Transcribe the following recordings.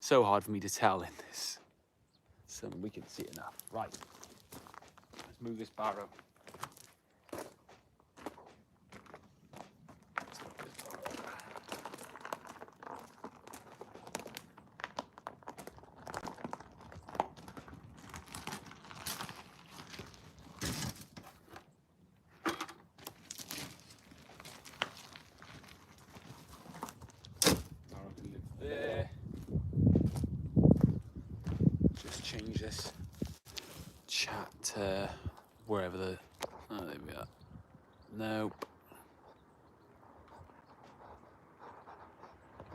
So hard for me to tell in this. So we can see enough. Right. Let's move this barrow. There. Just change this chat to wherever the. Oh, there we are. Nope.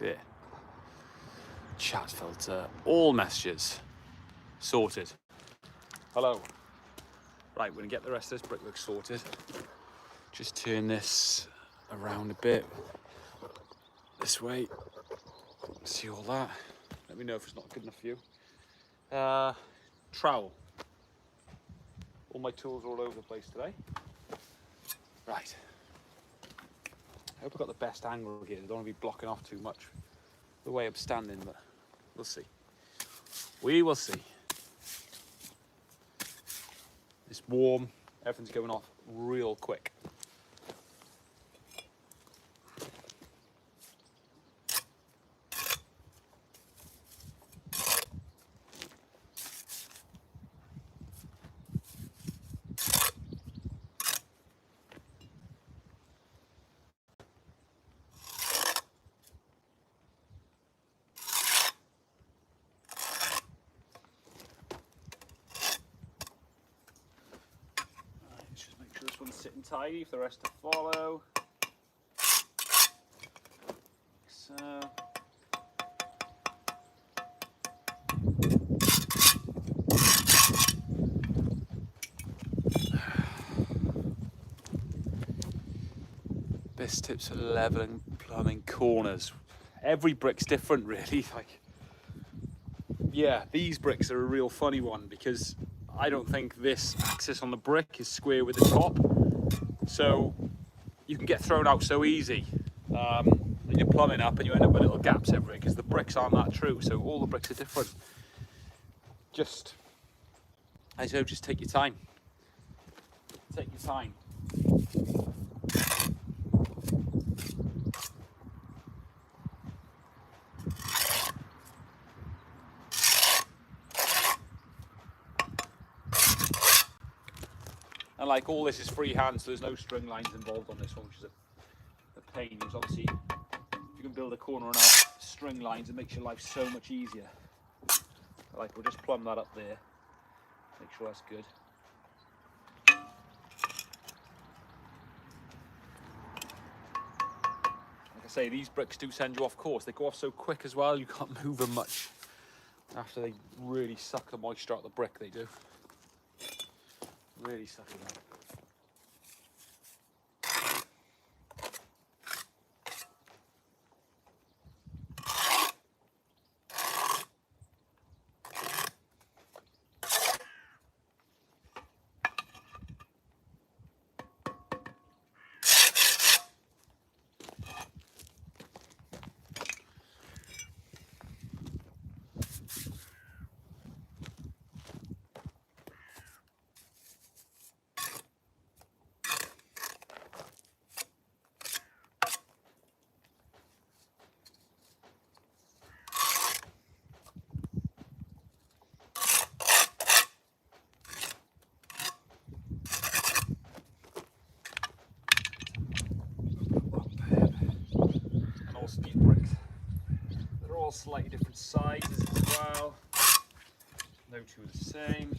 There. Chat filter. All messages sorted. Hello. Right, we're gonna get the rest of this brickwork sorted. Just turn this around a bit. This way. See all that. Let me know if it's not good enough for you. Trowel. All my tools are all over the place today. Right. I hope I got the best angle here. I don't want to be blocking off too much the way I'm standing, but we'll see. We will see. It's warm. Everything's going off real quick. This one's sitting tidy for the rest to follow. So. Best tips for leveling plumbing corners. Every brick's different, really. Like, yeah, these bricks are a real funny one because I don't think this axis on the brick is square with the top, so you can get thrown out so easy. And you're plumbing up and you end up with little gaps everywhere because the bricks aren't that true, so all the bricks are different. Just, I say, just take your time. Take your time. And like all this is freehand, so there's no string lines involved on this one, which is a pain. Because obviously, if you can build a corner on string lines, it makes your life so much easier. Like we'll just plumb that up there, make sure that's good. Like I say, these bricks do send you off course. They go off so quick as well, you can't move them much. After they really suck the moisture out of the brick, they do. Really suck it out. These bricks, they're all slightly different sizes as well. No two are the same.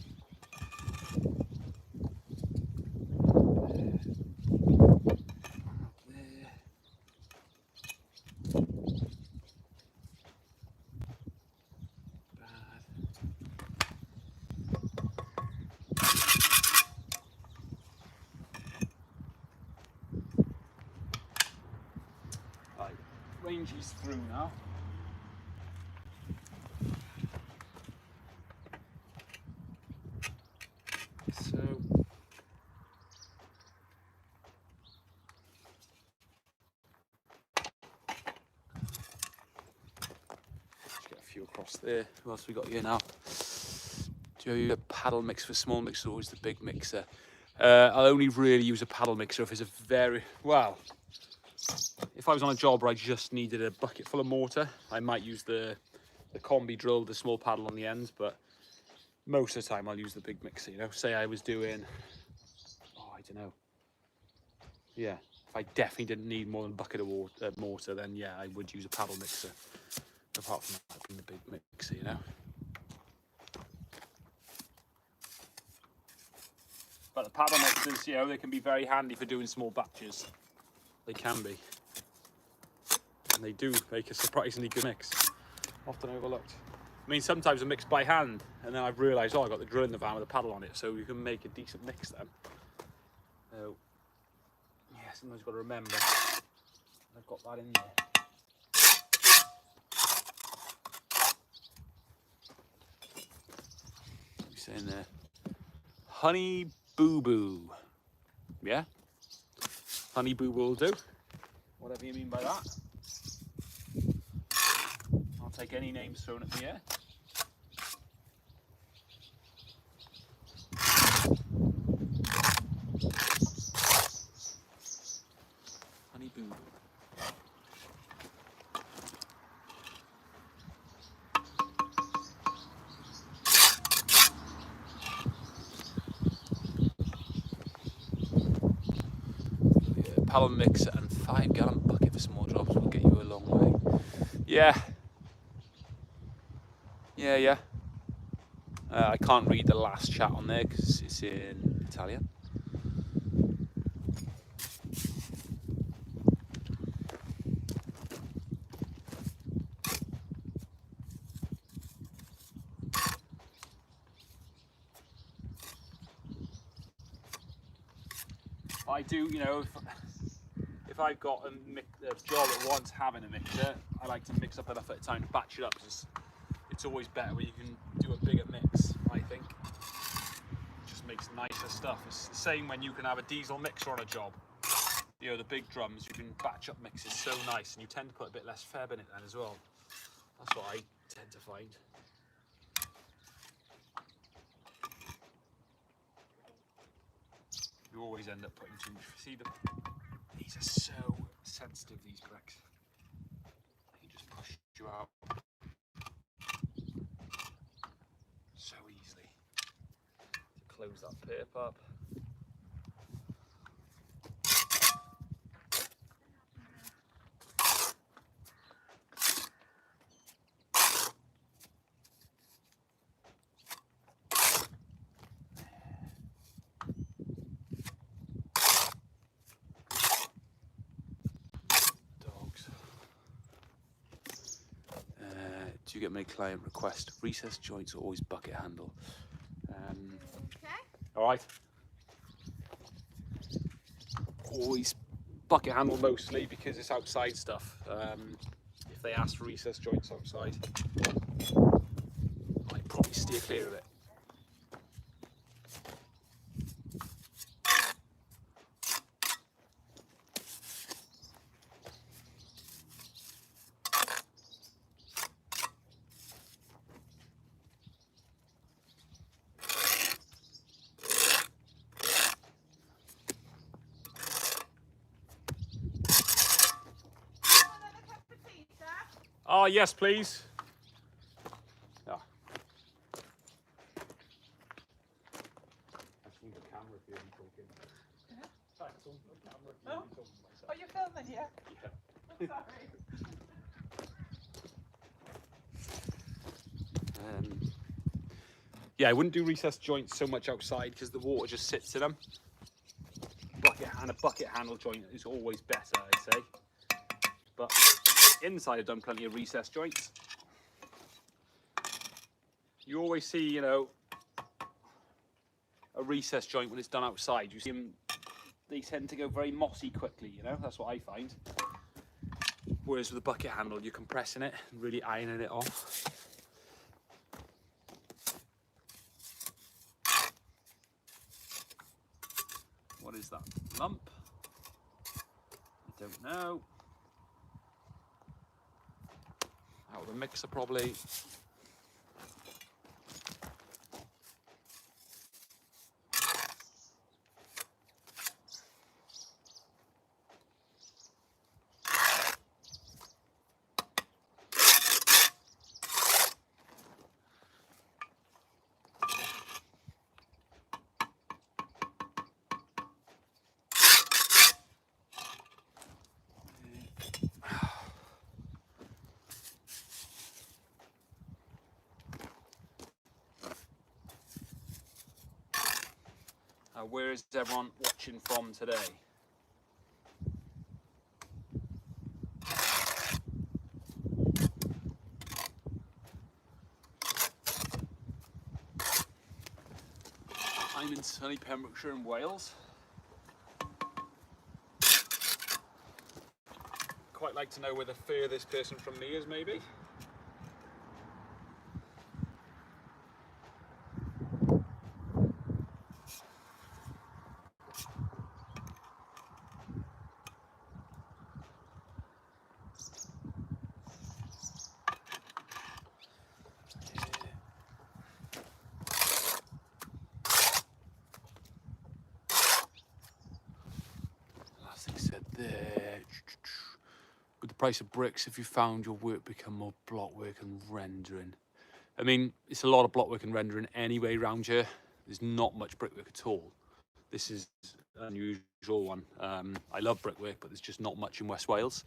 Range these through now. So just get a few across there. What else we got here now? Do you use a paddle mix for small mixer, or always the big mixer? I'll only really use a paddle mixer if it's a very, well, if I was on a job where I just needed a bucket full of mortar, I might use the combi drill with the small paddle on the ends, but most of the time I'll use the big mixer, you know. Say I was doing, oh, I don't know. Yeah, if I definitely didn't need more than a bucket of mortar, then yeah, I would use a paddle mixer. Apart from that being the big mixer, you know. But the paddle mixers, you know, they can be very handy for doing small batches. They can be. And they do make a surprisingly good mix. Often overlooked. I mean, sometimes I mix by hand, and then I've realised, oh, I got the drill in the van with a paddle on it, so you can make a decent mix then. So, yeah, sometimes you've got to remember I've got that in there. What are you saying there? Honey Boo Boo. Yeah? Honey Boo Boo will do. Whatever you mean by that. I'll take any names thrown at me here. Honey Boo Boo. Paddle mixer and 5-gallon bucket for small jobs will get you a long way. Yeah. Yeah. I can't read the last chat on there because it's in Italian. I do, you know, if I've got a job that wants having a mixer, I like to mix up enough at a time to batch it up. It's always better when you can do a bigger mix, I think. It just makes nicer stuff. It's the same when you can have a diesel mixer on a job. You know, the big drums, you can batch up mixes so nice, and you tend to put a bit less feb in it then as well. That's what I tend to find. You always end up putting too much. See, these are so sensitive, these bricks. They just push you out so easily. To close that pip up. Do you get many client requests? Recess joints or always bucket handle? Okay. All right. Always bucket handle mostly because it's outside stuff. If they ask for recess joints outside, I'd probably steer clear of it. Oh, yes, please. Yeah. I just need a camera if you're talking. Yeah. Sorry, I don't need a camera if you're talking to myself. Oh, you're filming, yeah? Yeah. Sorry. Yeah, I wouldn't do recessed joints so much outside because the water just sits in them. A bucket handle joint is always better, I'd say. But inside I've done plenty of recessed joints. You always see, you know, a recessed joint when it's done outside. You see them, they tend to go very mossy quickly, you know, that's what I find. Whereas with a bucket handle, you're compressing it and really ironing it off. What is that lump? I don't know. out of the mixer probably. Where is everyone watching from today? I'm in sunny Pembrokeshire in Wales. Quite like to know where the furthest person from me is, maybe. There. With the price of bricks, if you found your work become more block work and rendering. I mean, it's a lot of block work and rendering anyway round here. There's not much brickwork at all. This is an unusual one. I love brickwork, but there's just not much in West Wales.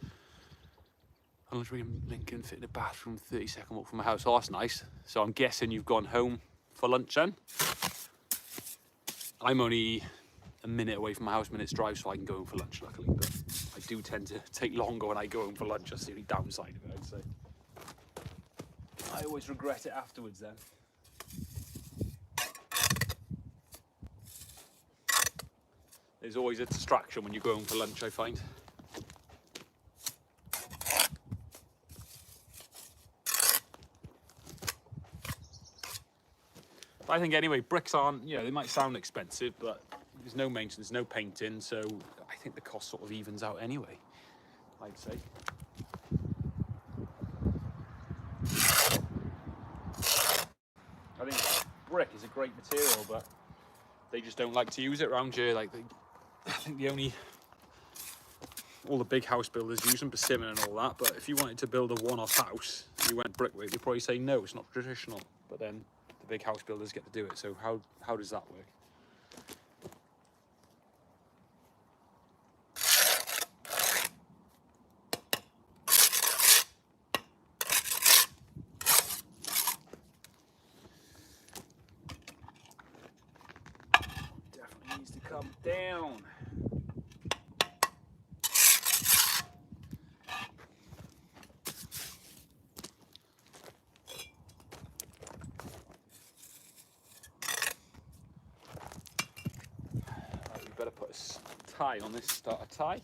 I'm in Lincoln, fitting a bathroom 30-second walk from my house. Oh, that's nice. So I'm guessing you've gone home for lunch then? I'm only a minute away from my house, minute's drive, so I can go home for lunch, luckily. But I do tend to take longer when I go home for lunch. That's the only downside of it, I'd say. I always regret it afterwards then. There's always a distraction when you go home for lunch, I find. But I think anyway, bricks aren't, you know, they might sound expensive, but there's no maintenance, no painting, so I think the cost sort of evens out anyway, I'd say. I think brick is a great material, but they just don't like to use it around here. Like, I think all the big house builders use them, persimmon and all that, but if you wanted to build a one-off house, you went brickwork, they'd probably say no, it's not traditional, but then the big house builders get to do it, so how does that work? Needs to come down. Right, we better put a tie on this starter tie.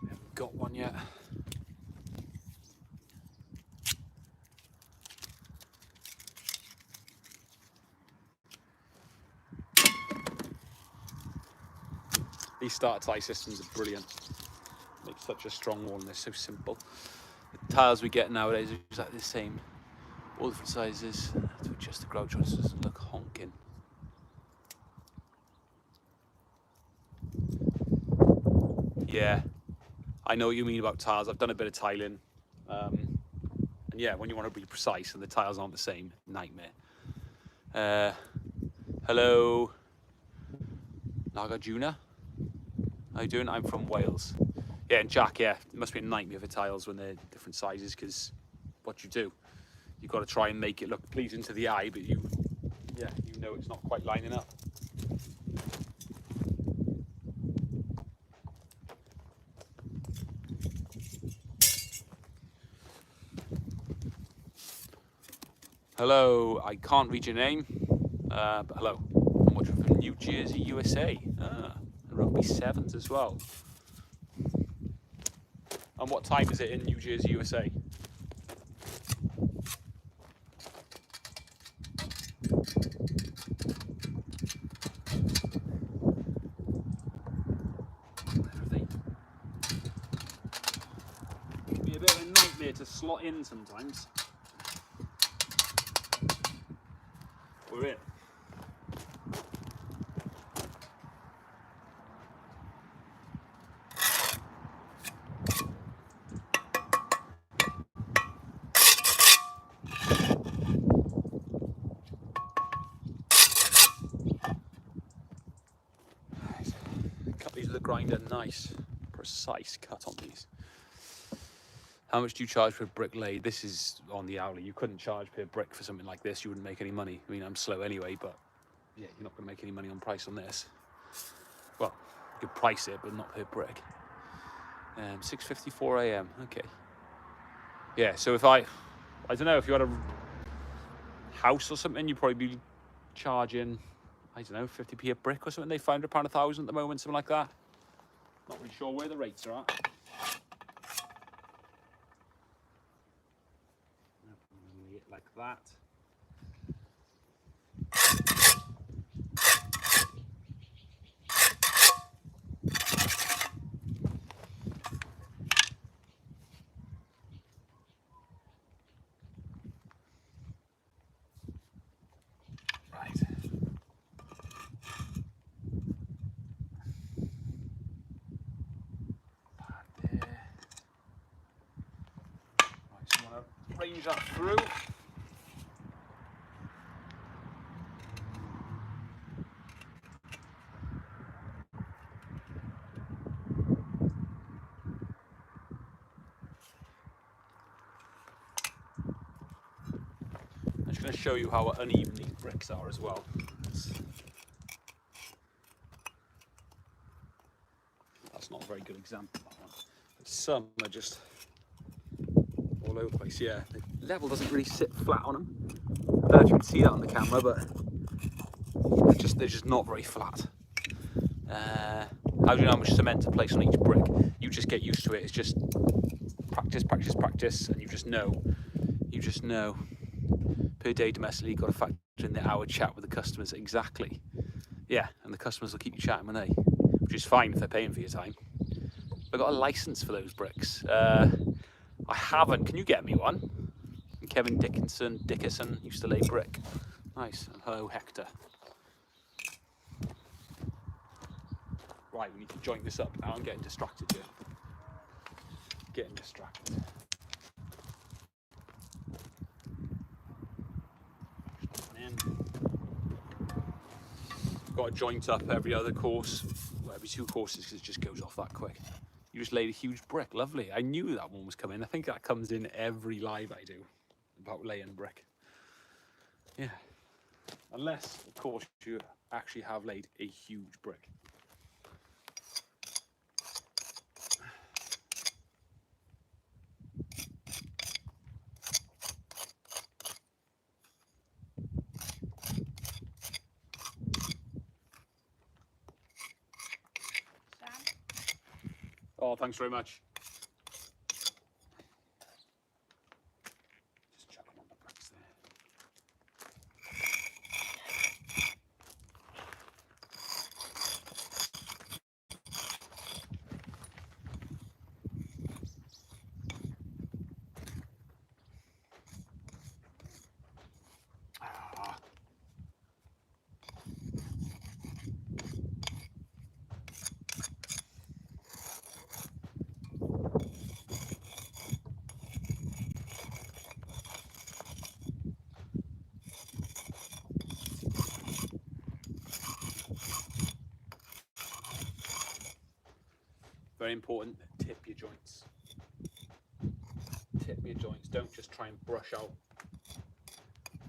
Haven't got one yet. These starter tie systems are brilliant. Make such a strong wall and they're so simple. The tiles we get nowadays are exactly the same. All different sizes to adjust the grout joints. Doesn't look honking. Yeah, I know what you mean about tiles. I've done a bit of tiling. And yeah, when you want to be precise and the tiles aren't the same, nightmare. Hello, Nagarjuna. How you doing? I'm from Wales. Yeah, and Jack, yeah, it must be a nightmare for tiles when they're different sizes, because what you do, you've got to try and make it look pleasing to the eye, but you know it's not quite lining up. Hello, I can't read your name, but hello. I'm watching from New Jersey, USA. Rugby sevens as well. And what time is it in New Jersey, USA? It'd be a bit of a nightmare to slot in sometimes. We're in. Cut these with the grinder, nice, precise cut on these. How much do you charge for a brick laid? This is on the hourly. You couldn't charge per brick for something like this. You wouldn't make any money. I mean, I'm slow anyway, but yeah, you're not going to make any money on price on this. Well, you could price it, but not per brick. 6:54 a.m. Okay. Yeah. So if I don't know, if you had a house or something, you'd probably be charging, I don't know, 50p a brick or something. They £500 a 1,000 at the moment, something like that. Not really sure where the rates are at. Like that. Right. There. Right, so I want to range that through. I'm just going to show you how uneven these bricks are as well. That's not a very good example, that one. But some are just all over the place. Yeah, the level doesn't really sit flat on them. I don't know if you can see that on the camera, but they're just not very flat. How do you know how much cement to place on each brick? You just get used to it. It's just practice, practice, practice, and you just know. You just know. Per day domestically, you've got to factor in the hour chat with the customers. Exactly. Yeah, and the customers will keep you chatting when they, which is fine if they're paying for your time. I've got a license for those bricks. I haven't. Can you get me one? And Kevin Dickinson used to lay brick. Nice. And hello, Hector. Right, we need to join this up. Now I'm getting distracted here. Getting distracted. Got to joint up every other course, well, every 2 courses, because it just goes off that quick. You just laid a huge brick, lovely. I knew that one was coming. I think that comes in every live I do about laying brick. Yeah, unless of course you actually have laid a huge brick. Oh, thanks very much. Just chuck them on the bricks there. Ah. Very important, tip your joints. Tip your joints. Don't just try and brush out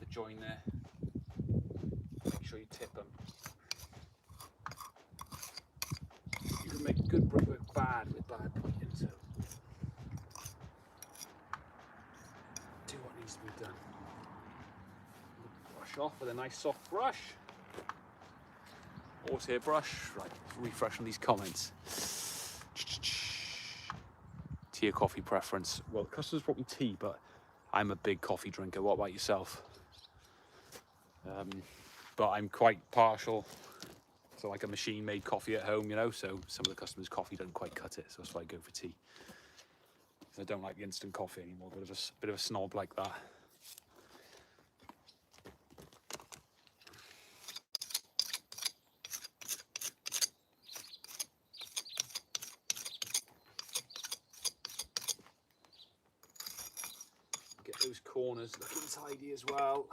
the join there. Make sure you tip them. You can make good brickwork bad with bad pointing, so do what needs to be done. Brush off with a nice soft brush. Horsehair brush. Right, refresh on these comments. Tea or coffee preference? Well, customers brought me tea, but I'm a big coffee drinker. What about yourself? But I'm quite partial to like a machine-made coffee at home, you know, so some of the customers' coffee don't quite cut it, so that's why I go for tea. I don't like the instant coffee anymore. Bit of a snob like that. Get those corners looking tidy as well.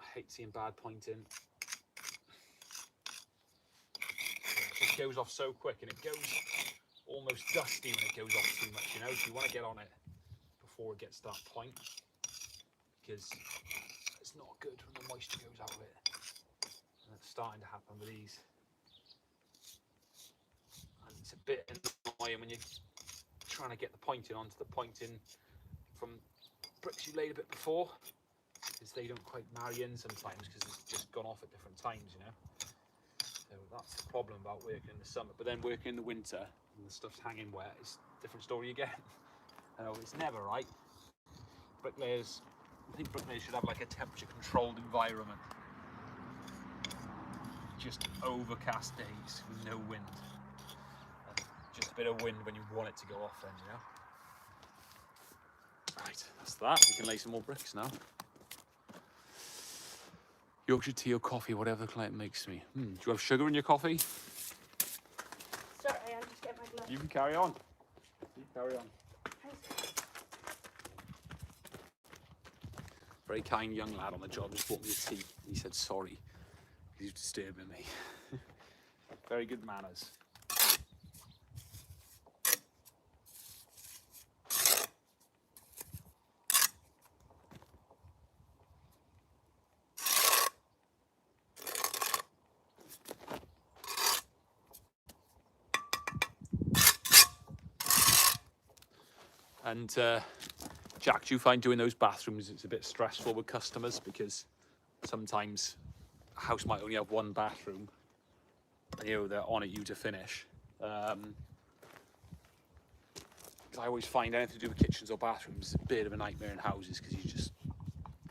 I hate seeing bad pointing. It goes off so quick, and it goes almost dusty when it goes off too much, you know. So you want to get on it before it gets to that point, because it's not good when the moisture goes out of it. And it's starting to happen with these. And it's a bit annoying when you're trying to get the pointing onto the pointing from bricks you laid a bit before, because they don't quite marry in sometimes because it's just gone off at different times, you know. So that's the problem about working in the summer. But then working in the winter and the stuff's hanging wet, it's a different story again. It's never right. Bricklayers, I think bricklayers should have like a temperature controlled environment. Just overcast days with no wind. And just a bit of wind when you want it to go off then, you know. Right, that's that. We can lay some more bricks now. Yorkshire tea or coffee, whatever the client makes me. Do you have sugar in your coffee? Sorry, I'll just get my gloves. You can carry on. You carry on. Very kind young lad on the job just bought me a tea. He said sorry. He's disturbing me. Very good manners. And Jack, do you find doing those bathrooms, it's a bit stressful with customers, because sometimes a house might only have one bathroom and, you know, they're on at you to finish. I always find anything to do with kitchens or bathrooms is a bit of a nightmare in houses, because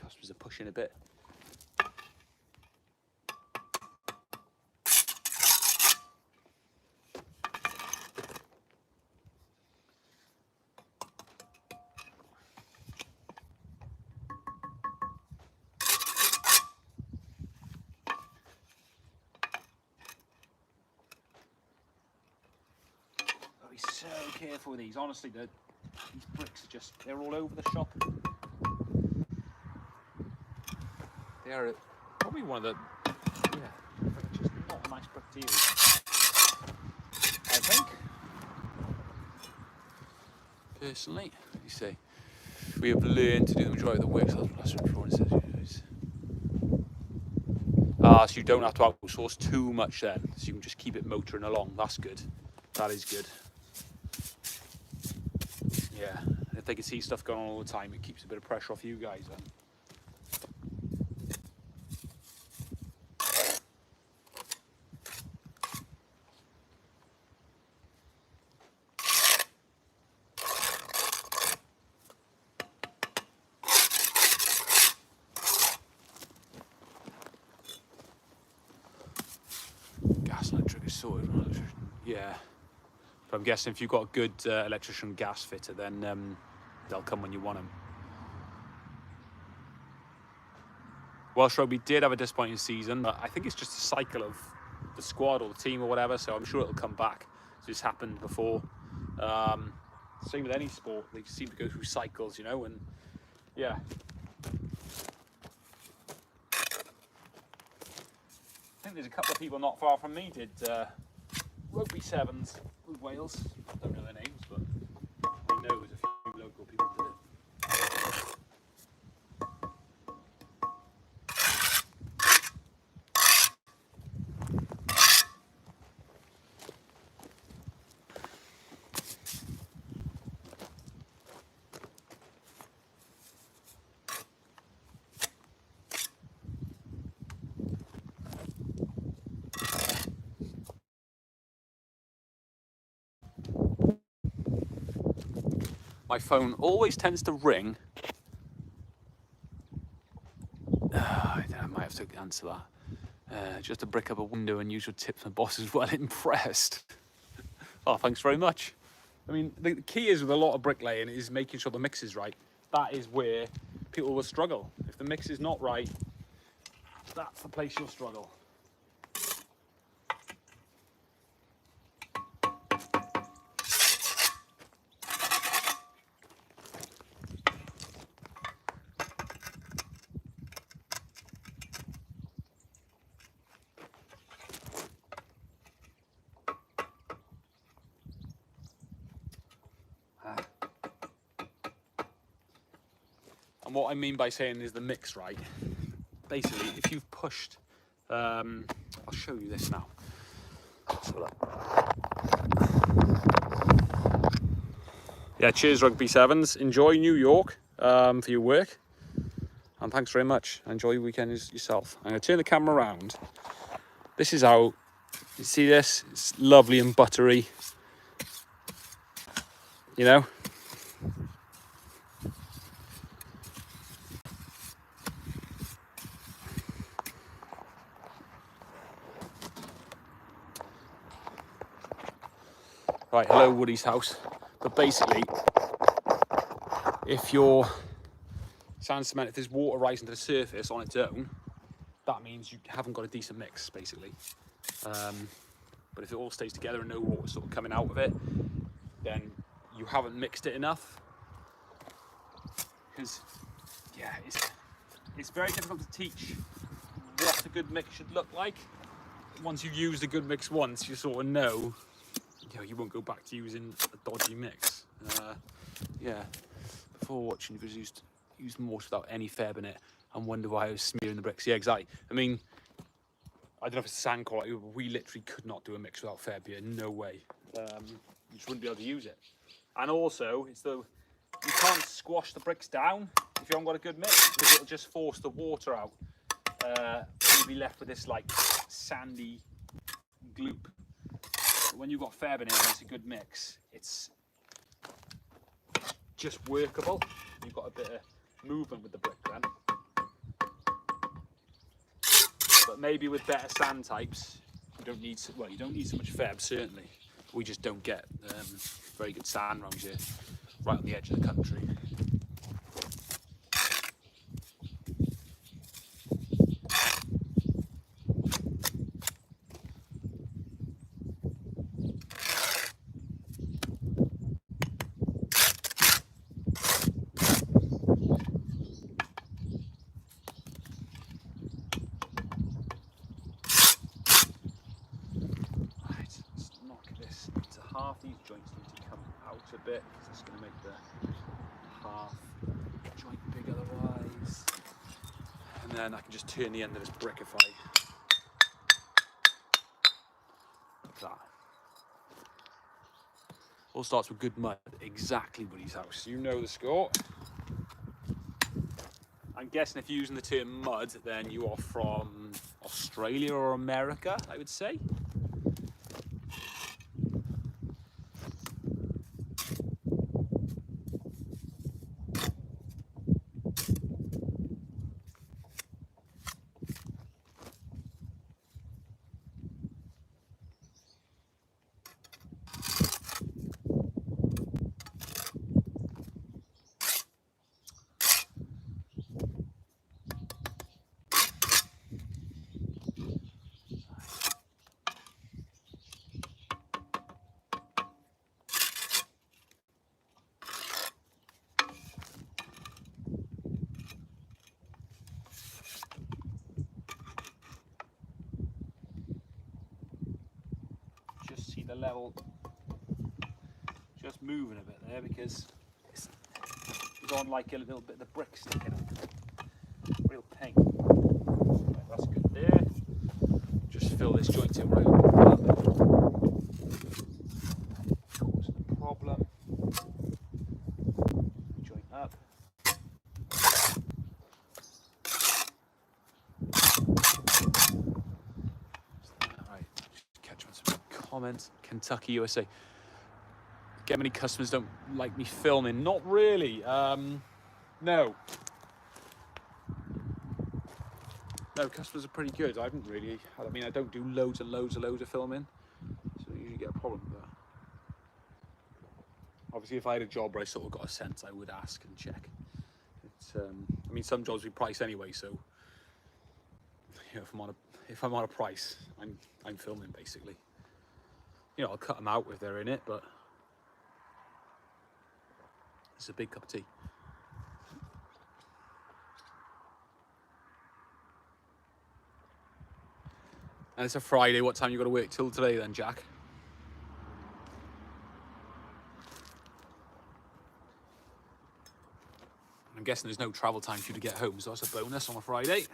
customers are pushing a bit. Be so careful with these. Honestly, these bricks are they're all over the shop. They are probably one of the, just not a nice brick to use, I think. Personally, you say, we have learned to do the majority of the work, so that's what it says. So you don't have to outsource too much then, so you can just keep it motoring along. That's good. That is good. Yeah, if they can see stuff going on all the time, it keeps a bit of pressure off you guys then. Gas and electric is sorted. Yeah. But I'm guessing if you've got a good electrician gas fitter, then they'll come when you want them. Welsh Rugby did have a disappointing season, but I think it's just a cycle of the squad or the team or whatever, so I'm sure it'll come back. This happened before. Same with any sport, they seem to go through cycles, you know, and yeah. I think there's a couple of people not far from me did rugby sevens with Wales. I don't know their names, but I know there's a few local people who did it. My phone always tends to ring. I might have to answer that. Just to brick up a window and use your tips. My boss is well impressed. Oh, thanks very much. I mean, the key is with a lot of bricklaying is making sure the mix is right. That is where people will struggle. If the mix is not right, that's the place you'll struggle. And what I mean by saying is the mix right. Basically, if you've pushed, I'll show you this now. Yeah, cheers Rugby Sevens. Enjoy New York for your work. And thanks very much. Enjoy your weekend yourself. I'm going to turn the camera around. This is how, you see this? It's lovely and buttery. You know? Right, hello Woody's house. But basically, if your sand cement, if there's water rising to the surface on its own, that means you haven't got a decent mix, basically. But if it all stays together and no water sort of coming out of it, then you haven't mixed it enough. Because, yeah, it's very difficult to teach what a good mix should look like. Once you've used a good mix once, you sort of know, you won't go back to using a dodgy mix. Yeah, before watching videos, used mortar without any feb in it and wonder why I was smearing the bricks. Yeah, exactly. I mean, I don't know if it's sand quality, but we literally could not do a mix without feb here. No way. You just wouldn't be able to use it. And also, you can't squash the bricks down if you haven't got a good mix, because it'll just force the water out. You'll be left with this like sandy gloop. But when you've got feb in it and it's a good mix, it's just workable. You've got a bit of movement with the brick then. But maybe with better sand types, you don't need so much feb, certainly. We just don't get very good sand around here, right on the edge of the country. Half these joints need to come out a bit, because it's going to make the half joint big otherwise. And then I can just turn the end of this brickify. Like that. All starts with good mud. Exactly Woody's house. You know the score. I'm guessing if you're using the term mud, then you are from Australia or America, I would say. The level just moving a bit there because it's on like a little bit of the brick sticking up. Real pain. Right, that's good there. Just fill this joint in right up. Causing a problem. Joint up. Right, catch on some comments. Kentucky, USA. Get many customers don't like me filming. Not really. No. No, customers are pretty good. I haven't really. I mean, I don't do loads of filming, so I don't usually get a problem with that. Obviously, if I had a job where I sort of got a sense, I would ask and check. It's, I mean, some jobs we price anyway, so you know, if I'm on a price, I'm filming basically. You know, I'll cut them out if they're in it, but it's a big cup of tea. And it's a Friday. What time you got to work till today then, Jack? I'm guessing there's no travel time for you to get home, so that's a bonus on a Friday.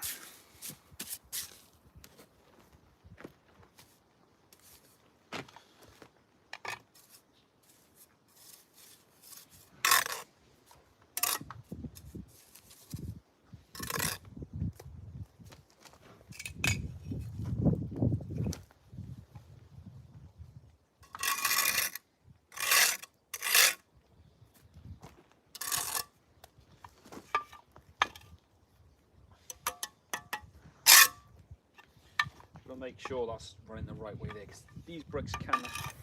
Gotta make sure that's running the right way there, because these bricks can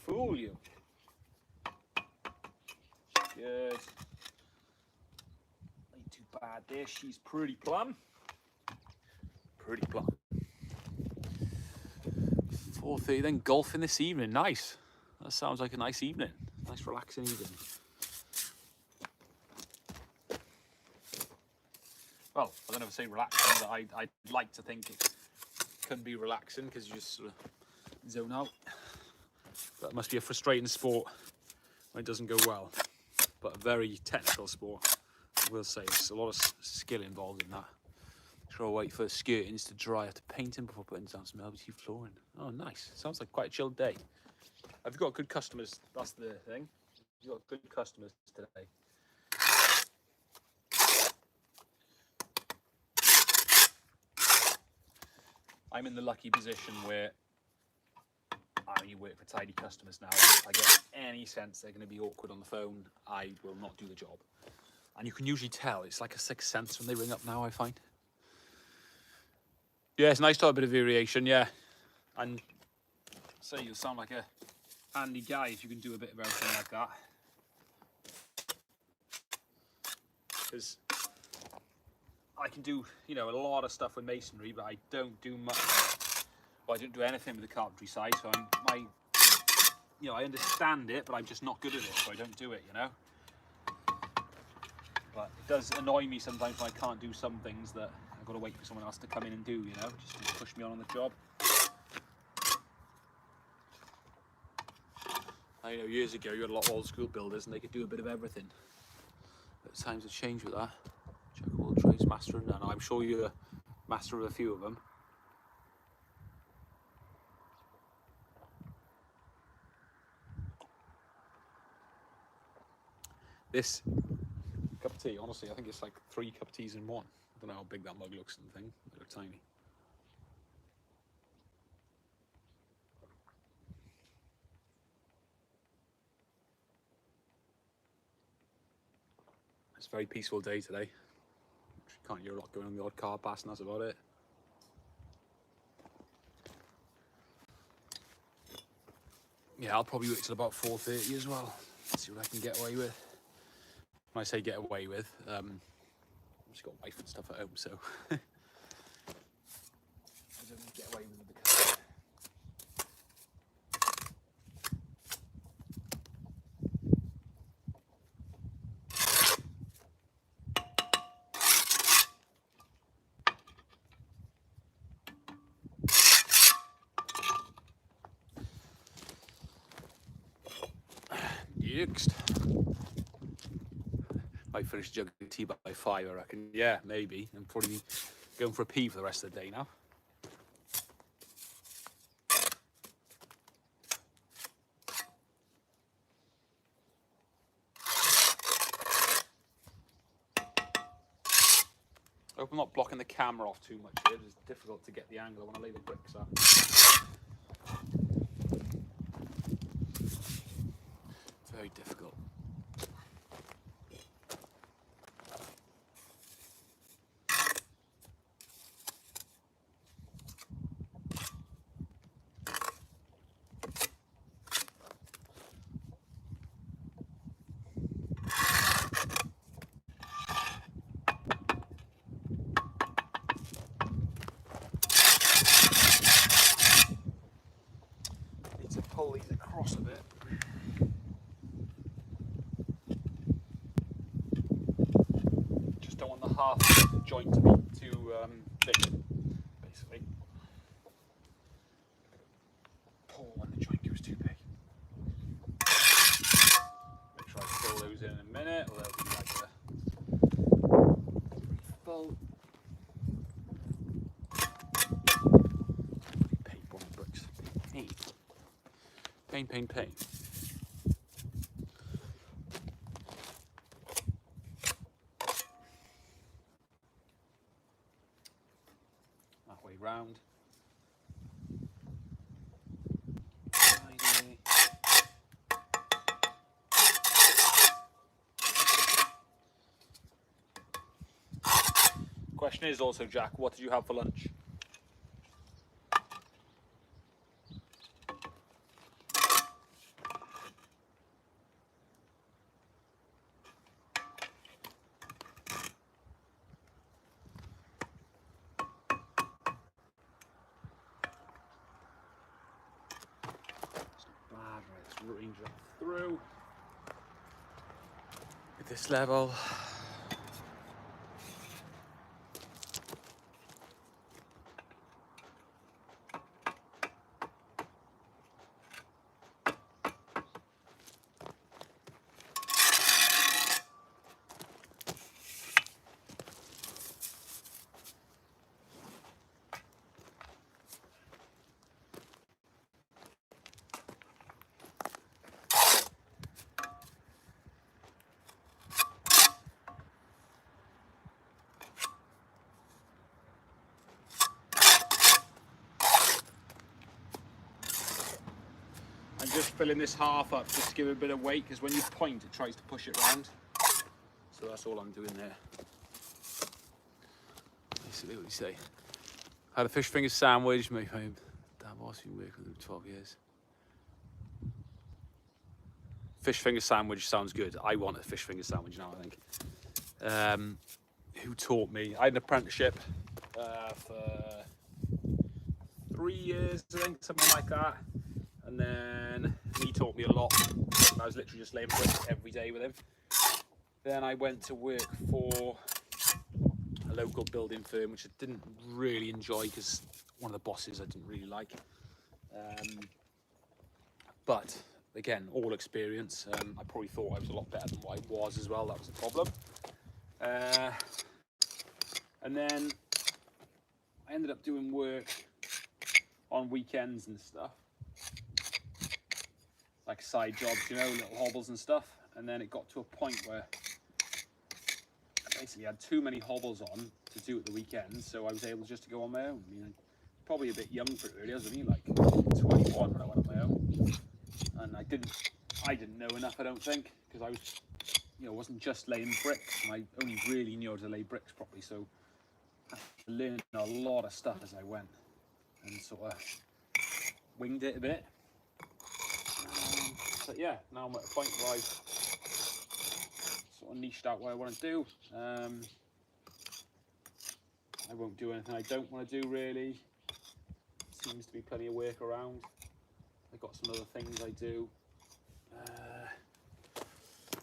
fool you. Good. Ain't too bad there. She's pretty plumb. Pretty plumb. 4:30 then, golfing this evening. Nice. That sounds like a nice evening. Nice relaxing evening. Well, I don't know if I say relaxing, but I'd like to think it can be relaxing because you just sort of zone out. That must be a frustrating sport when it doesn't go well. But a very technical sport, I will say. There's a lot of skill involved in that. Try to wait for skirtings to dry after painting before putting down some LVT flooring. Oh, nice. Sounds like quite a chilled day. I've got good customers, that's the thing. You've got good customers today. I'm in the lucky position where I only work for tidy customers now. If I get any sense they're going to be awkward on the phone, I will not do the job. And you can usually tell, it's like a sixth sense when they ring up now, I find. Yeah, it's nice to have a bit of variation, yeah. And so you'll sound like a handy guy if you can do a bit of everything like that. Because I can do, you know, a lot of stuff with masonry, but I don't do much. Well, I don't do anything with the carpentry side, so you know, I understand it, but I'm just not good at it, so I don't do it, you know. But it does annoy me sometimes when I can't do some things that I've got to wait for someone else to come in and do, you know, just to push me on the job. I know years ago you had a lot of old school builders and they could do a bit of everything. But times have changed with that. Jack of all trades, master of none. I'm sure you're a master of a few of them. This cup of tea, honestly, I think it's like 3 cup of teas in one. I don't know how big that mug looks and the thing. They look tiny. It's a very peaceful day today. Can't hear a lot going on, the odd car passing, that's about it. Yeah, I'll probably wait till about 4:30 as well. See what I can get away with. When I say get away with, I've just got a wife and stuff at home, so I don't get away with the car. Next. Might finish a jug of tea by 5, I reckon. Yeah, maybe. I'm probably going for a pee for the rest of the day now. I hope I'm not blocking the camera off too much here. It's difficult to get the angle when I lay the bricks up. Very difficult. the half joint to be too big, basically. Pull when the joint goes too big. Make sure I fill those in a minute, or they'll be like a full. Paint on the bricks. Paint. That way round. Tidy. Question is also, Jack, what did you have for lunch? Let's range that through at this level. I'm just filling this half up just to give it a bit of weight, because when you point it tries to push it round. So that's all I'm doing there. Basically what you say. I had a fish finger sandwich, my friend Davies, been working with him 12 years. Fish finger sandwich sounds good. I want a fish finger sandwich now, I think. Who taught me? I had an apprenticeship for 3 years, I think, something like that. And then he taught me a lot. I was literally just laying bricks every day with him. Then I went to work for a local building firm, which I didn't really enjoy because one of the bosses I didn't really like. But again, all experience. I probably thought I was a lot better than what I was as well. That was the problem. And then I ended up doing work on weekends and stuff. Like side jobs, you know, little hobbles and stuff. And then it got to a point where I basically had too many hobbles on to do at the weekends, so I was able just to go on my own. I mean, probably a bit young for it really, I was only like 21 when I went on my own. And I didn't know enough, I don't think, because I was, you know, wasn't just laying bricks, and I only really knew how to lay bricks properly, so I learned a lot of stuff as I went, and sort of winged it a bit. But yeah, now I'm at a point where I've sort of niched out what I want to do. I won't do anything I don't want to do really. Seems to be plenty of work around. I've got some other things I do.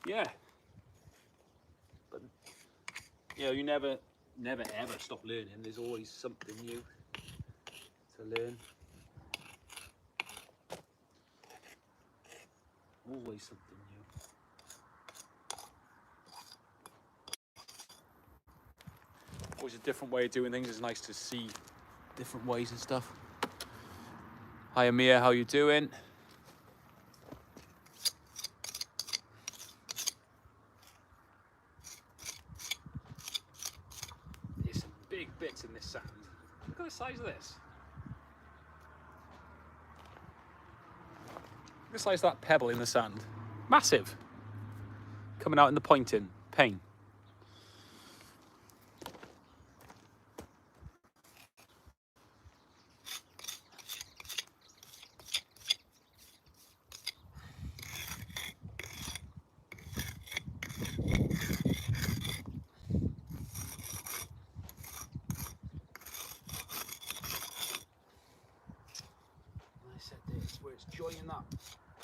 Yeah. But you know, you never ever stop learning. There's always something new to learn. Always something new. Always a different way of doing things. It's nice to see different ways and stuff. Hi Amir, how you doing? There's some big bits in this sand. Look at the size of this. Look at the size of that pebble in the sand. Massive. Coming out in the pointing pane. Where it's joining that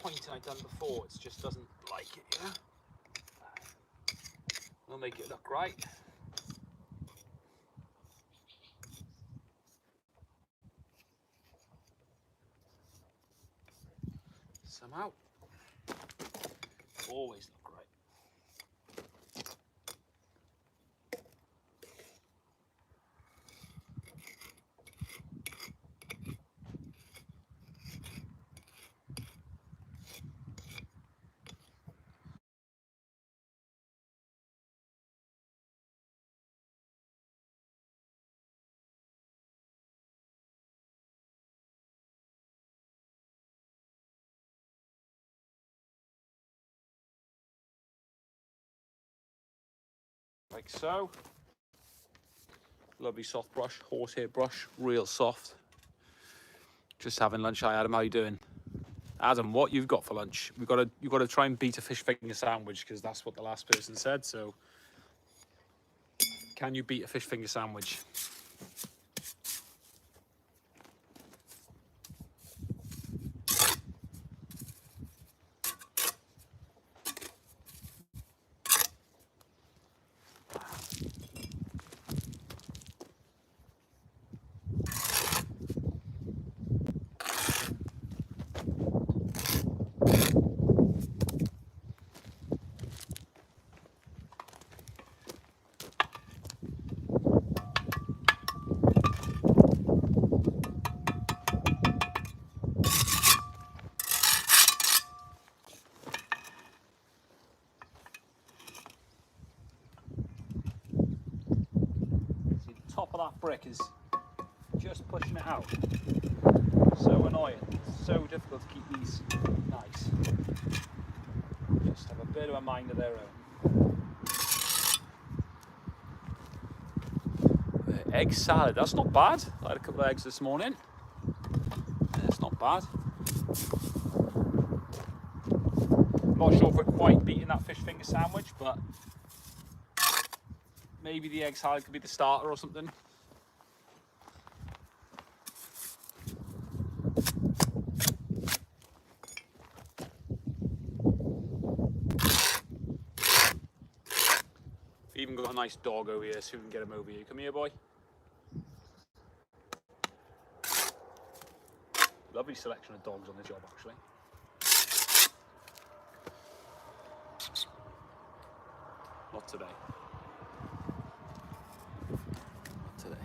point I'd done before, it just doesn't like it, yeah? We'll make it look right. some out. Always look great. Like so. Lovely soft brush, horsehair brush, real soft. Just having lunch. Hi Adam, how you doing? Adam, what you've got for lunch? You've got to try and beat a fish finger sandwich because that's what the last person said. So, can you beat a fish finger sandwich? See, the top of that brick is just pushing it out. So annoying. It's so difficult to keep these nice. Just have a bit of a mind of their own. Egg salad, that's not bad. I had a couple of eggs this morning. It's not bad. I'm not sure if we're quite beating that fish finger sandwich, but maybe the egg salad could be the starter or something. We've even got a nice dog over here, so we can get him over here. Come here, boy. Lovely selection of dogs on the job, actually. Not today. Not today.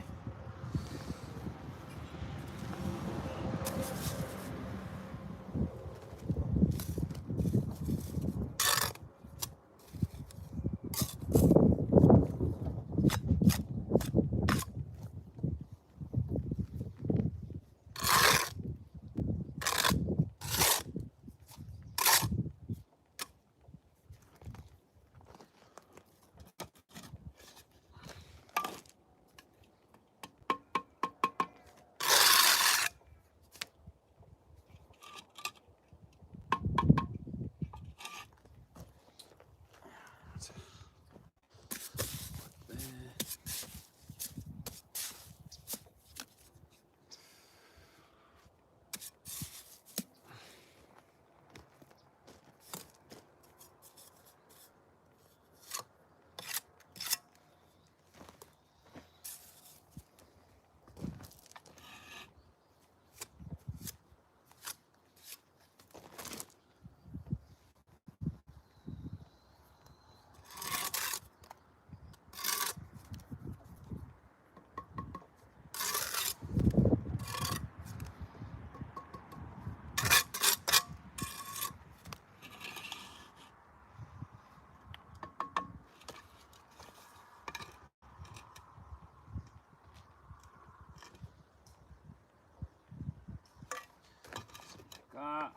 That.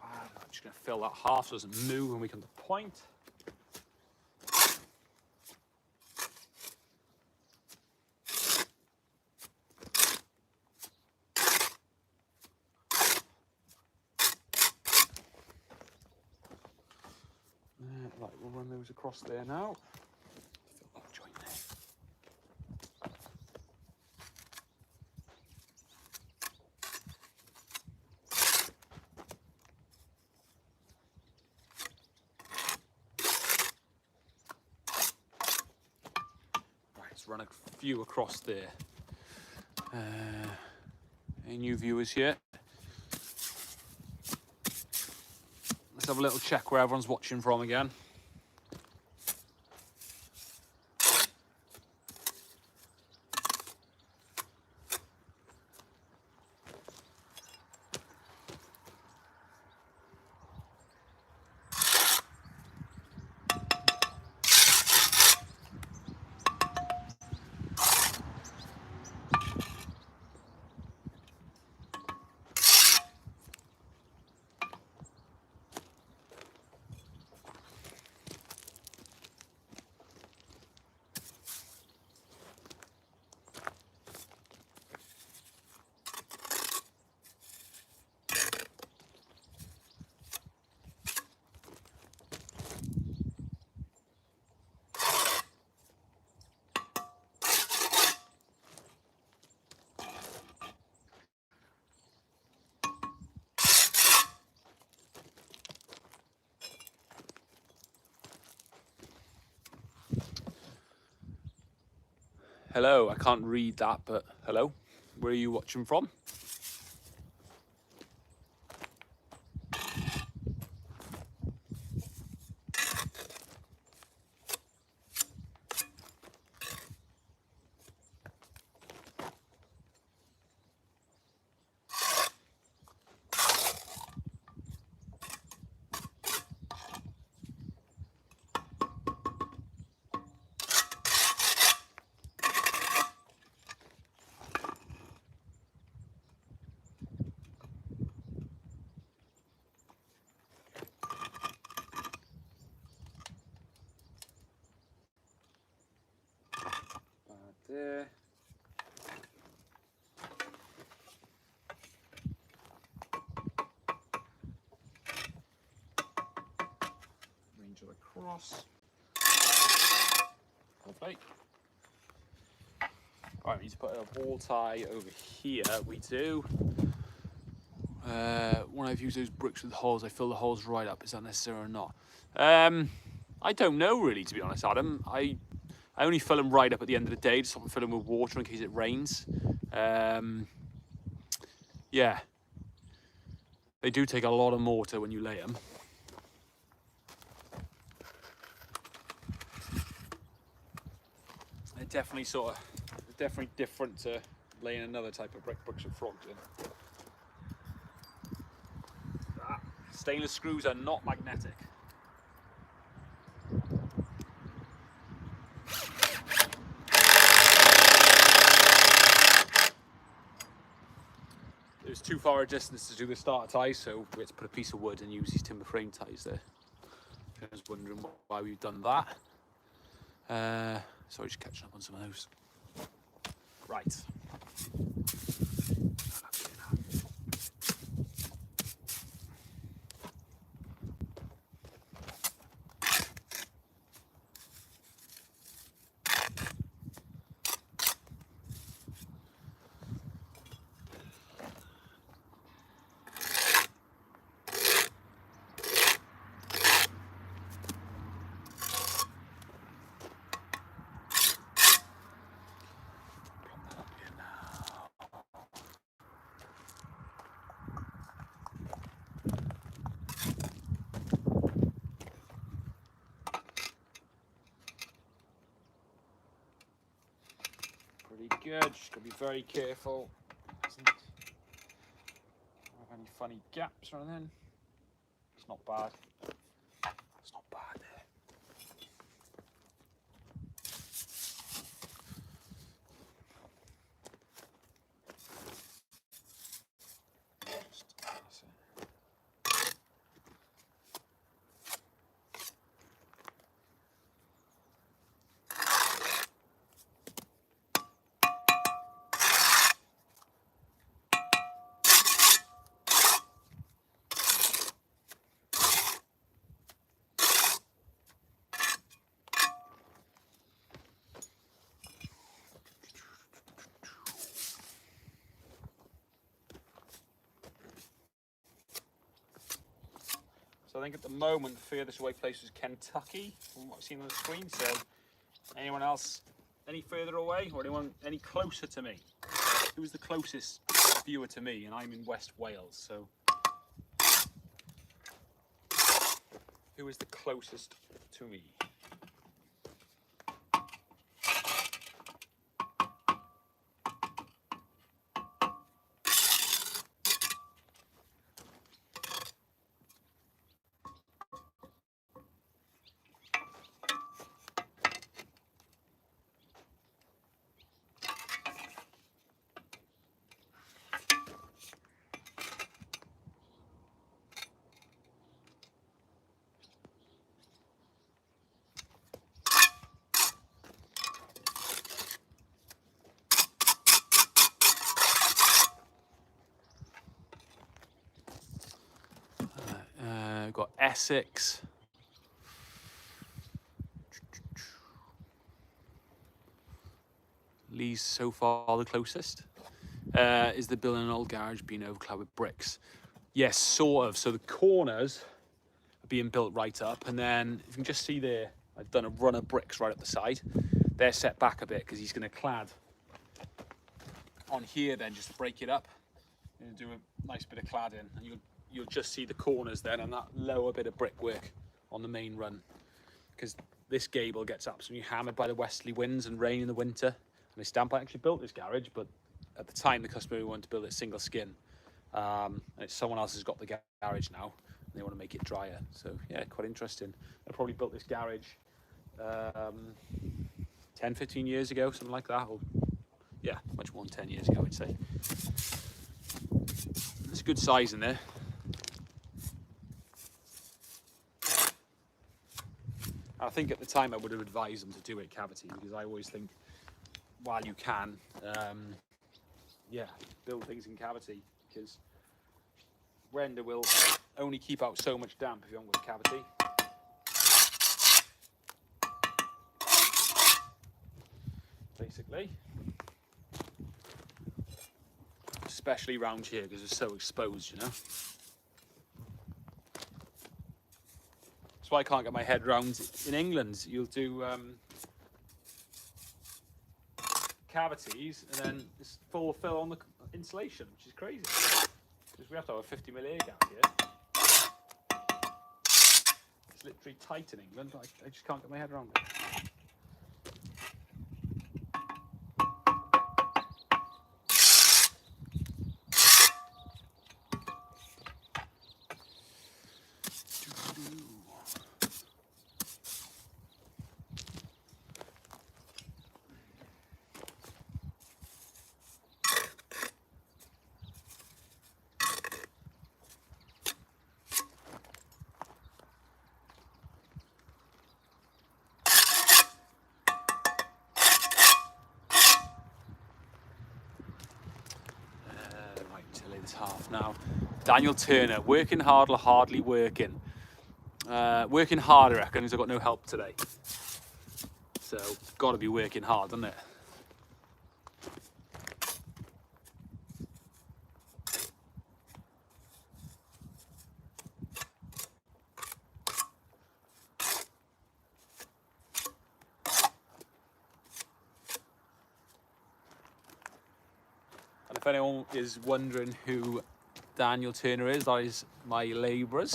I'm just going to fill that half so it doesn't move when we come to point. Right, we'll run those across there now. Fill that joint there. Let's run a few across there. Any new viewers here? Let's have a little check where everyone's watching from again. Hello, I can't read that, but hello. Where are you watching from? There. Range it across. Lovely. Right, we need to put a wall tie over here. We do. When I've used those bricks with holes, I fill the holes right up. Is that necessary or not? I don't know really, to be honest, Adam. I only fill them right up at the end of the day, just fill them with water in case it rains. Yeah. They do take a lot of mortar when you lay them. They're definitely definitely different to laying another type of bricks with frogs in. Stainless screws are not magnetic. It was too far a distance to do the starter ties, so we had to put a piece of wood and use these timber frame ties there. I was wondering why we've done that. Sorry, just catching up on some of those. Right. Pretty good, just gotta be very careful. Doesn't have any funny gaps or anything. It's not bad. It's not bad there. That's it. So I think at the moment the furthest away place was Kentucky, from what I've seen on the screen. So anyone else any further away or anyone any closer to me? Who's the closest viewer to me? And I'm in West Wales, so who is the closest to me? We've got Essex. Lee's so far the closest. Is the building an old garage being overclad with bricks? Yes, sort of. So the corners are being built right up, and then if you can just see there, I've done a run of bricks right up the side. They're set back a bit because he's going to clad on here then just to break it up and do a nice bit of cladding, and you'll just see the corners then and that lower bit of brickwork on the main run, because this gable gets absolutely hammered by the westerly winds and rain in the winter. And this stamp, I actually built this garage, but at the time the customer wanted to build it single skin, and it's someone else has got the garage now and they want to make it drier. So yeah, quite interesting. I probably built this garage 10-15 years ago, something like that, or yeah, much more than 10 years ago I'd say. It's a good size in there. I think at the time I would have advised them to do it cavity, because I always think while you can, yeah, build things in cavity, because render will only keep out so much damp if you haven't got a cavity. Basically, especially round here because it's so exposed, you know. That's why I can't get my head round. In England, you'll do cavities and then just full fill on the insulation, which is crazy. Because we have to have a 50mm air gap here. It's literally tight in England. I just can't get my head around it. Half now. Daniel Turner, working hard or hardly working? Working hard, I reckon, because I've got no help today. So, got to be working hard, doesn't it? And if anyone is wondering who Daniel Turner is, that is my labourer,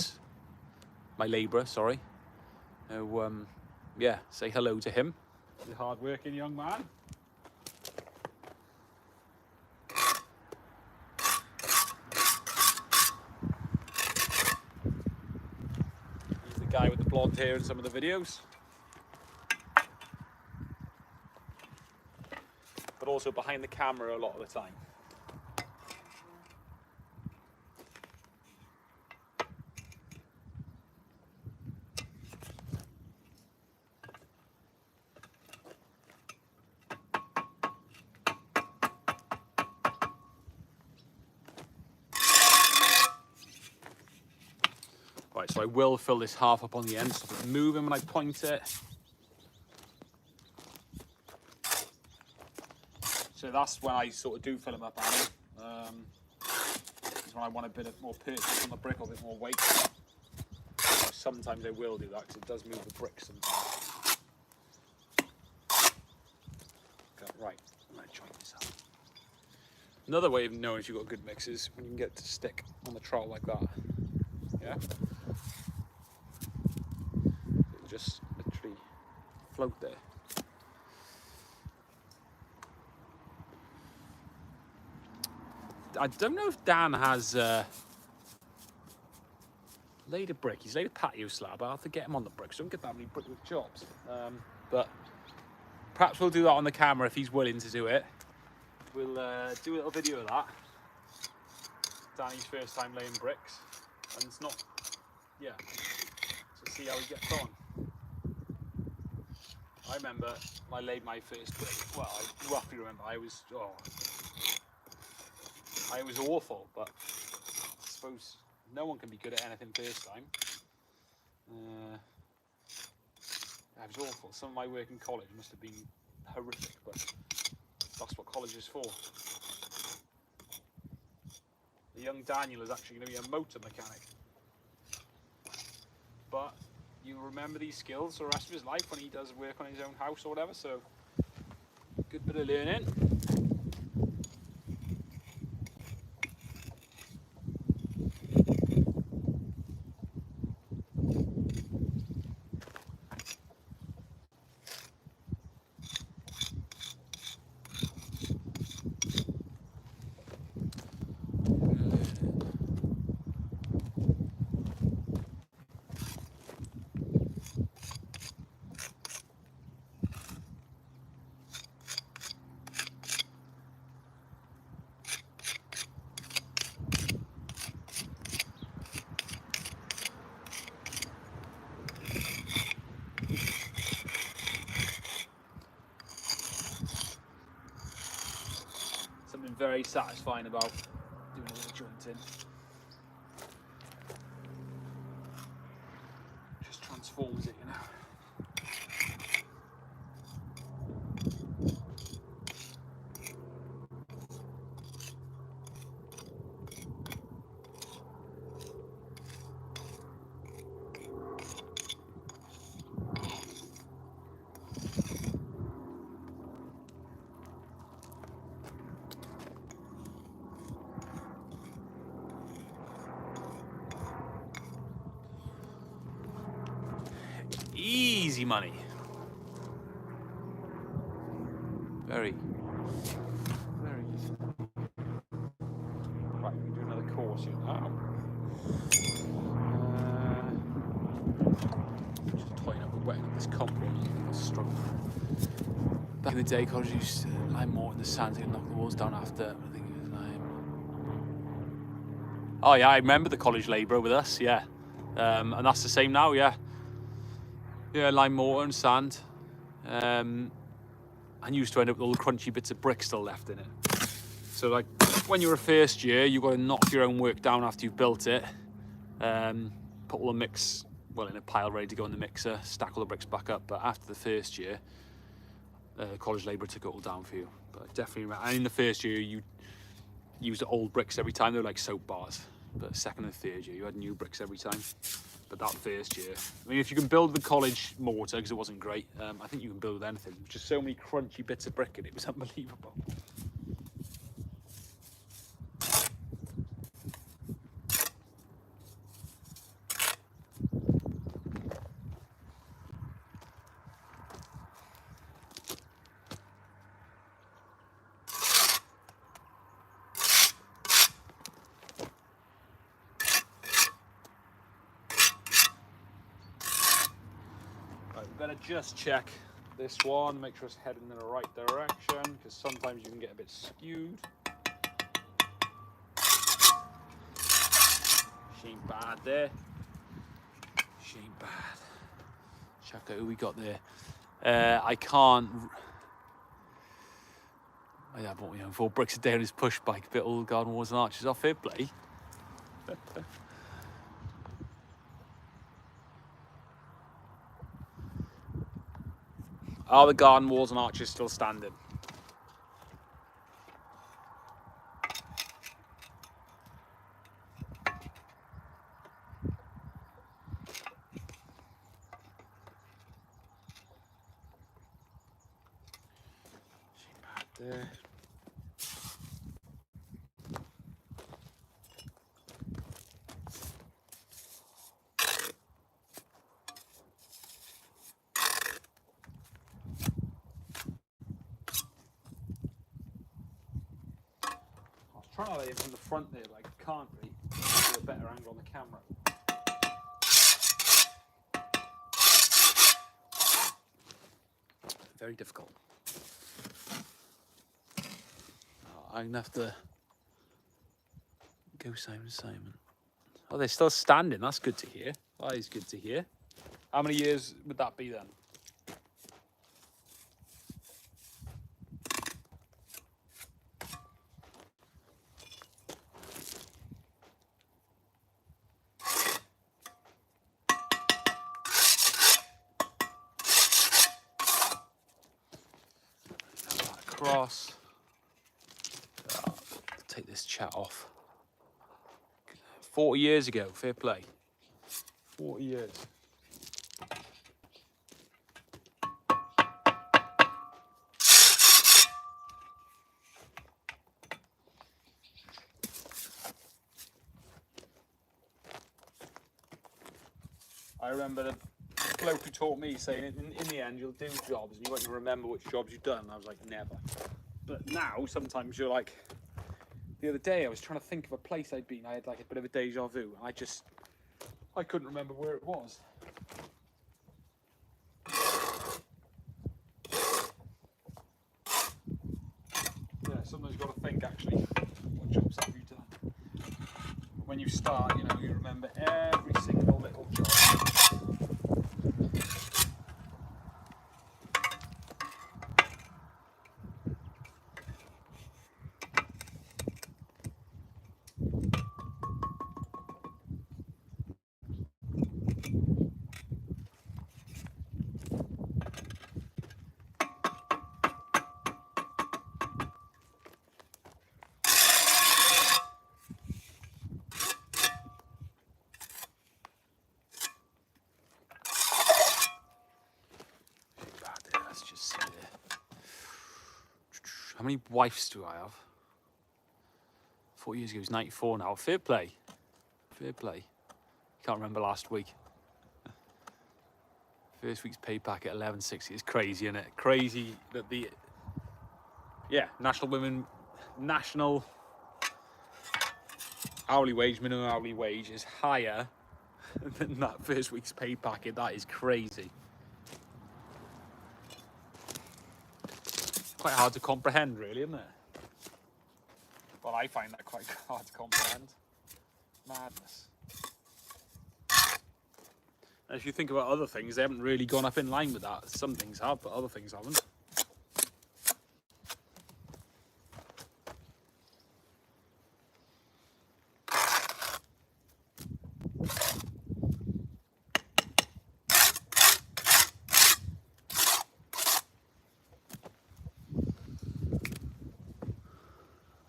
sorry. So, yeah, say hello to him. He's a hard-working young man. He's the guy with the blonde hair in some of the videos. But also behind the camera a lot of the time. Right, so I will fill this half up on the end, so it's moving when I point it. So that's when I sort of do fill them up, Annie. Is when I want a bit of more purchase on the brick, or a bit more weight. Sometimes I will do that because it does move the brick sometimes. Another way of knowing if you've got a good mix is when you can get it to stick on the trowel like that. Yeah? It'll just literally float there. I don't know if Dan has laid a brick. He's laid a patio slab. I'll have to get him on the bricks. Don't get that many brickwork jobs. But perhaps we'll do that on the camera if he's willing to do it. We'll do a little video of that. Danny's first time laying bricks, and it's not, yeah. So see how he gets on. I remember I laid my first brick. Well, I roughly remember I was awful, but I suppose no one can be good at anything first time. I was awful. Some of my work in college must have been horrific, but that's what college is for. The young Daniel is actually going to be a motor mechanic. But you'll remember these skills for the rest of his life when he does work on his own house or whatever, so good bit of learning. Something very satisfying about doing a little jointing. Just transforms it, you know. Easy money. Very, very easy. Right, we can do another course here now. Just toying up and wetting up this compound. I struggle. Back in the day, college used to lime mortar in the sand and knock the walls down after. I think it was lime. Oh yeah, I remember the college labourer with us. Yeah, and that's the same now. Yeah. Yeah, lime mortar and sand. And used to end up with all the crunchy bits of brick still left in it. So like when you're a first year, you've got to knock your own work down after you've built it. Put all the mix, well, in a pile ready to go in the mixer, stack all the bricks back up. But after the first year, college labourer took it all down for you. But I definitely remember, and in the first year, you used old bricks every time. They were like soap bars. But second and third year, you had new bricks every time. But that first year, I mean, if you can build the college mortar, because it wasn't great, I think you can build with anything. Just so many crunchy bits of brick in it, was unbelievable. Better just check this one, make sure it's heading in the right direction, because sometimes you can get a bit skewed. She ain't bad there. She ain't bad. Check out who we got there. I can't. Oh, yeah, bought me 4 bricks a day on his push bike, a bit all garden walls and arches off here, play. Are the garden walls and arches still standing? There. trying to lay it from the front there, like can't really get a better angle on the camera. Very difficult. Oh, I'm gonna have to go Simon. Oh, they're still standing. That's good to hear. That is good to hear. How many years would that be then? Across. Oh, take this chat off. 40 years ago, fair play. 40 years. I remember the bloke who taught me saying in the end you'll do jobs and you won't even remember which jobs you've done. And I was like, never. But now sometimes you're like, the other day I was trying to think of a place I'd been. I had like a bit of a deja vu and I couldn't remember where it was. Yeah, sometimes you've got to think actually, what jobs have you done? When you start, you know, you remember every single little job. Let's just see there. How many wives do I have? 4 years ago, he's 94 now. Fair play. Fair play. Can't remember last week. First week's pay packet 11.60 is crazy, isn't it? Crazy that the national hourly wage, minimum hourly wage is higher than that first week's pay packet. That is crazy. Quite hard to comprehend, really, isn't it? Well, I find that quite hard to comprehend. Madness. And if you think about other things, they haven't really gone up in line with that. Some things have, but other things haven't.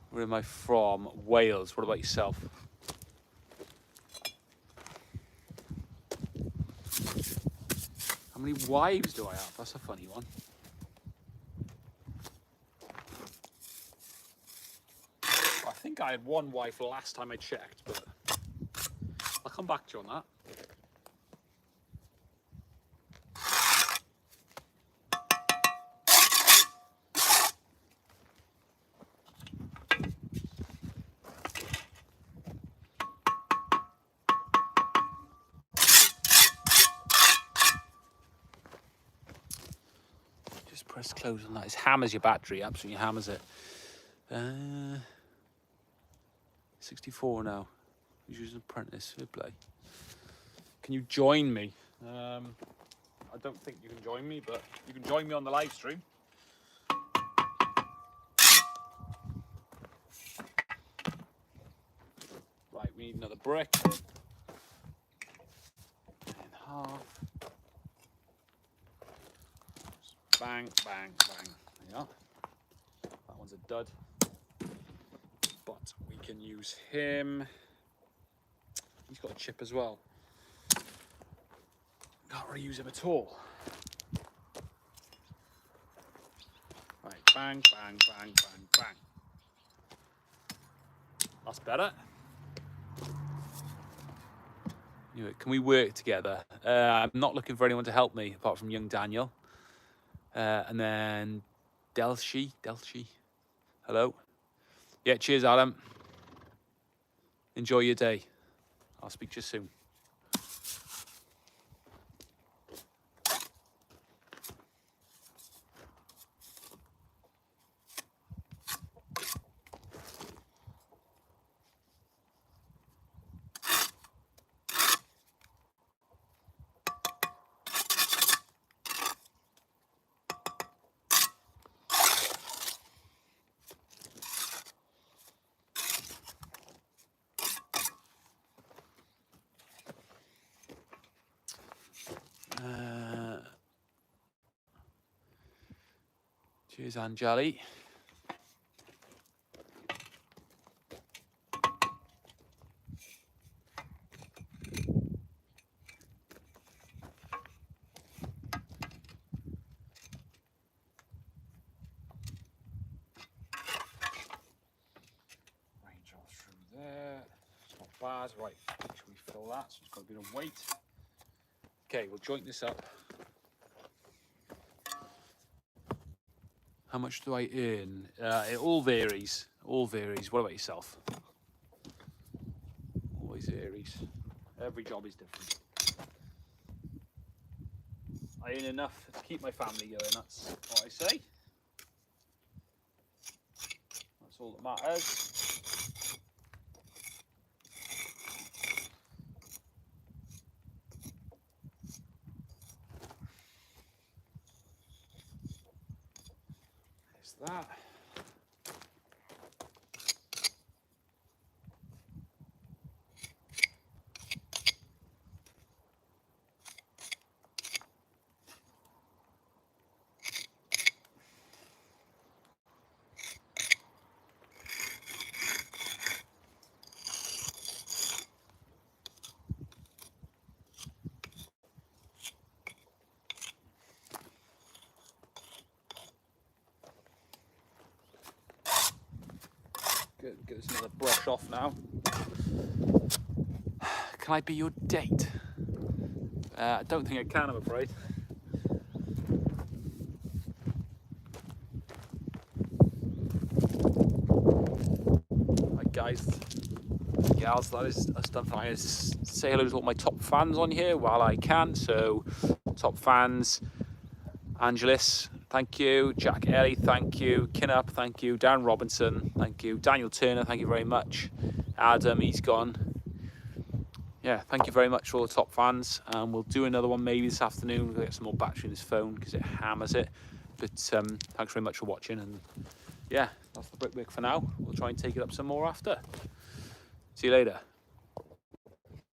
Where am I from? Wales. What about yourself? How many wives do I have? That's a funny one. I think I had one wife last time I checked, but I'll come back to you on that. Press close on that. It hammers your battery, absolutely hammers it. 64 now. He's using Apprentice. Fair play. Can you join me? I don't think you can join me, but you can join me on the live stream. Right, we need another brick. In half. Bang, bang, bang. There you are. That one's a dud. But we can use him. He's got a chip as well. Can't really use him at all. Right, bang, bang, bang, bang, bang. That's better. Anyway, can we work together? I'm not looking for anyone to help me apart from young Daniel. And then Delshi, hello. Yeah, cheers, Adam. Enjoy your day. I'll speak to you soon. Cheers, Angeli. Range all through there. It's not bad. Right, should we fill that? So it's got a bit of weight. Okay, we'll joint this up. How much do I earn? It all varies. All varies. What about yourself? Always varies. Every job is different. I earn enough to keep my family going. That's what I say. That's all that matters. There's that. Good, get this another brush off now. Can I be your date? I don't think I can, I'm afraid. Right, guys, gals, that is done for. I'm going to say hello to all my top fans on here while I can. So, top fans, Angelis, thank you. Jack Ellie, thank you. Kinnup, thank you. Darren Robinson, thank you. Daniel Turner, thank you very much. Adam, he's gone. Yeah, thank you very much for all the top fans. We'll do another one maybe this afternoon. We'll get some more battery in this phone because it hammers it. But thanks very much for watching. And yeah, that's the brickwork for now. We'll try and take it up some more after. See you later.